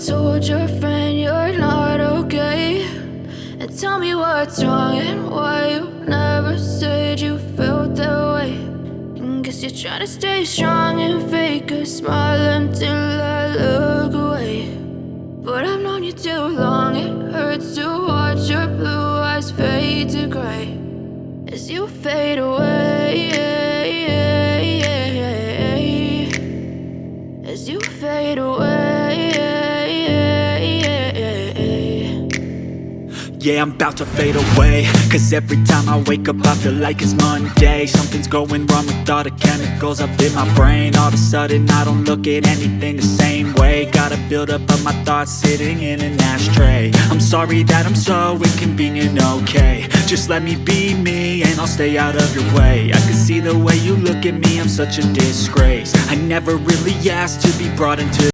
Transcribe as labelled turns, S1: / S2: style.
S1: told your friend you're not okay? And tell me what's wrong and why you never said you felt that way. And guess you're trying to stay strong and fake a smile until I look away. But I've known you too long, it hurts to watch your blue eyes fade to gray as you fade away, as you fade away.
S2: Yeah, I'm about to fade away, cause every time I wake up I feel like it's Monday. Something's going wrong with all the chemicals up in my brain. All of a sudden I don't look at anything the same way. Gotta build up of my thoughts sitting in an ashtray. I'm sorry that I'm so inconvenient, okay? Just let me be me and I'll stay out of your way. I can see the way you look at me, I'm such a disgrace. I never really asked to be brought into